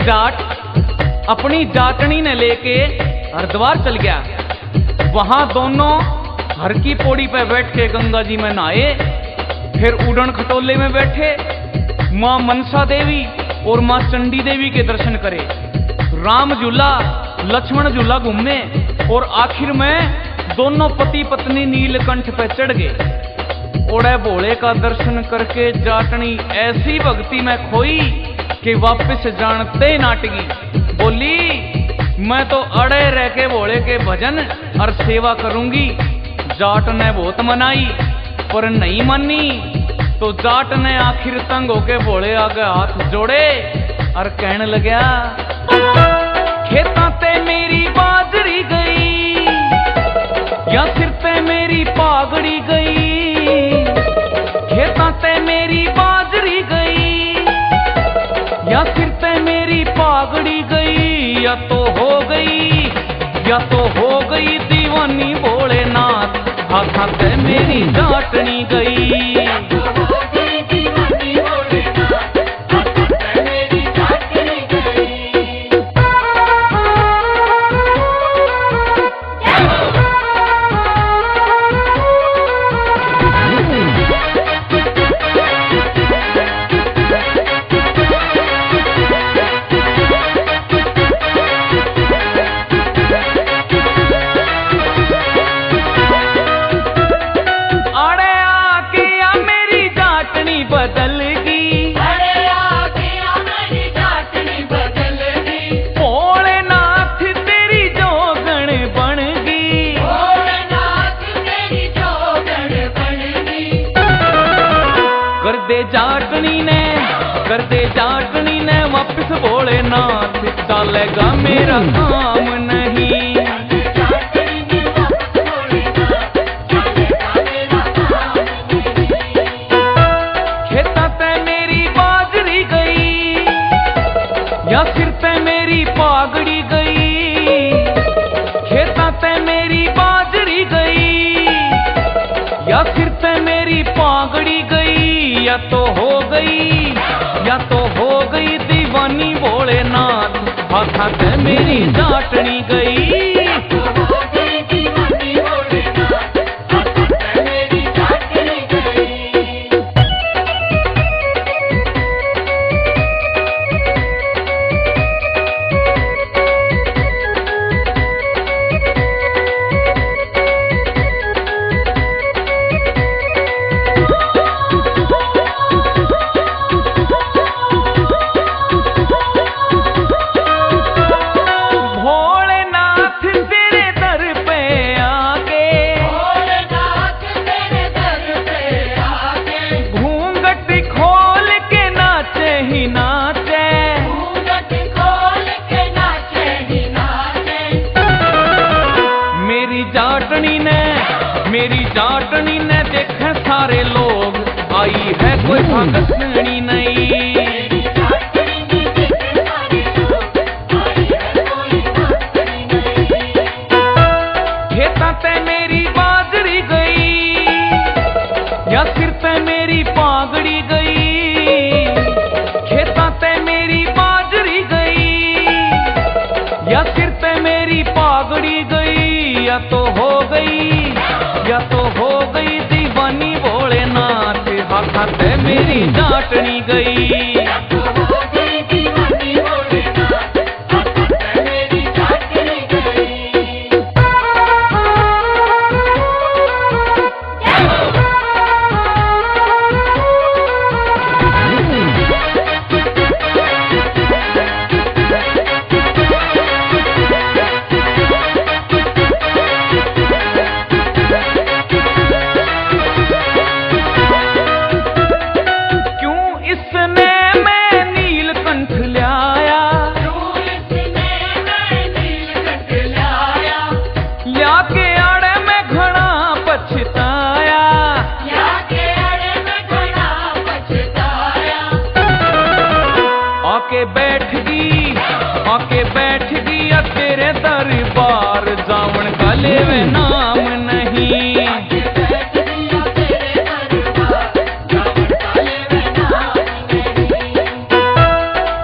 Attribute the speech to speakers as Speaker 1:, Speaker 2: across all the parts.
Speaker 1: जाट अपनी जाटनी ने लेके हरिद्वार चल गया। वहां दोनों हर की पौड़ी पे बैठ के गंगा जी में नहाए। फिर उड़न खटोले में बैठे मां मनसा देवी और मां चंडी देवी के दर्शन करे। राम झूला लक्ष्मण झूला घूमे और आखिर में दोनों पति पत्नी नीलकंठ पे चढ़ गए। ओड़े भोले का दर्शन करके जाटनी ऐसी भक्ति में खोई कि वापस जानते नाटगी। बोली मैं तो अड़े रह के भोले के भजन और सेवा करूंगी। जाट ने बहुत मनाई पर नहीं मानी, तो जाट ने आखिर तंग होके भोले आगे हाथ जोड़े और कहने लगा, खेता ते मेरी बाजरी गई या सिर पे मेरी पागड़ी गई। खेता ते मेरी बाजरी गई या सिर पे मेरी पागड़ी गई, या तो हो गई दीवानी भोलेनाथ, हाथा ते मेरी जाटनी गई। कर दे जाटनी ने वापिस भोलेनाथ, चलेगा मेरा काम नहीं। खेता पे मेरी बाजरी गई या सिर पे मेरी पागड़ी गई। खेता पे मेरी बाजरी गई या सिर पे मेरी पागड़ी गई, या तो हो गई दीवानी भोलेनाथ, हाथा ते मेरी जाटनी गई। मेरी जाटनी ने देखे सारे लोग, आई है कोई भगतनी नहीं। खेता पे मेरी बाजरी गई या सिर पे मेरी पागड़ी गई। खेता पे मेरी बाजरी गई या सिर पे मेरी पागड़ी गई, या तो हो गई दीवानी भोलेनाथ, हाथा ते मेरी जाटनी गई। आके बैठ गया तेरे दरबार, जावन का लेवे नाम नहीं।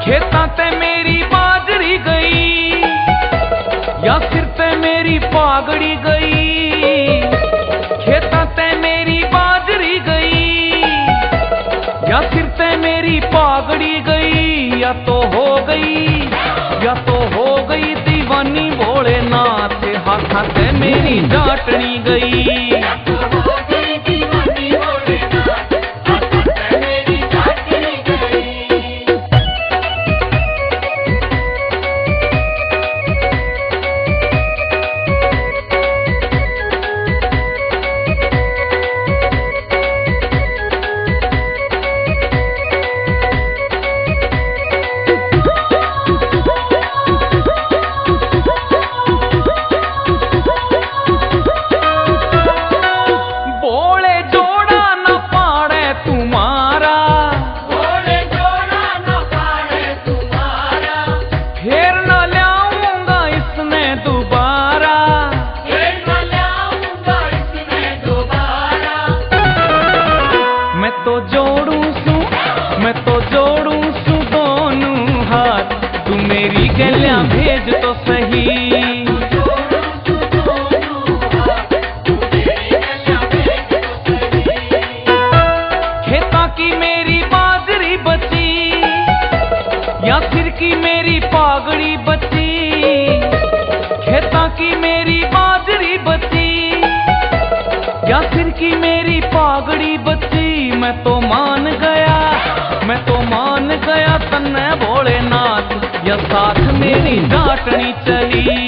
Speaker 1: खेता ते मेरी बाजरी गई, या सिर ते मेरी पागड़ी गई। खेता ते मेरी बाजरी गई, या सिर ते मेरी पागड़ी गई। या तो हो गई दीवानी भोलेनाथ, हाथा से मेरी जाटनी गई। मैं तो जोड़ू सू दोनों हाथ, तू मेरी गलियां भेज तो सही। खेता की मेरी बाजरी बची, या सिर की मेरी पागड़ी बची। खेता की मेरी बाजरी बची, या सिर की मेरी पागड़ी बची। मैं तो मान गया तन्ने भोलेनाथ, या साथ मेरी जाटनी चली।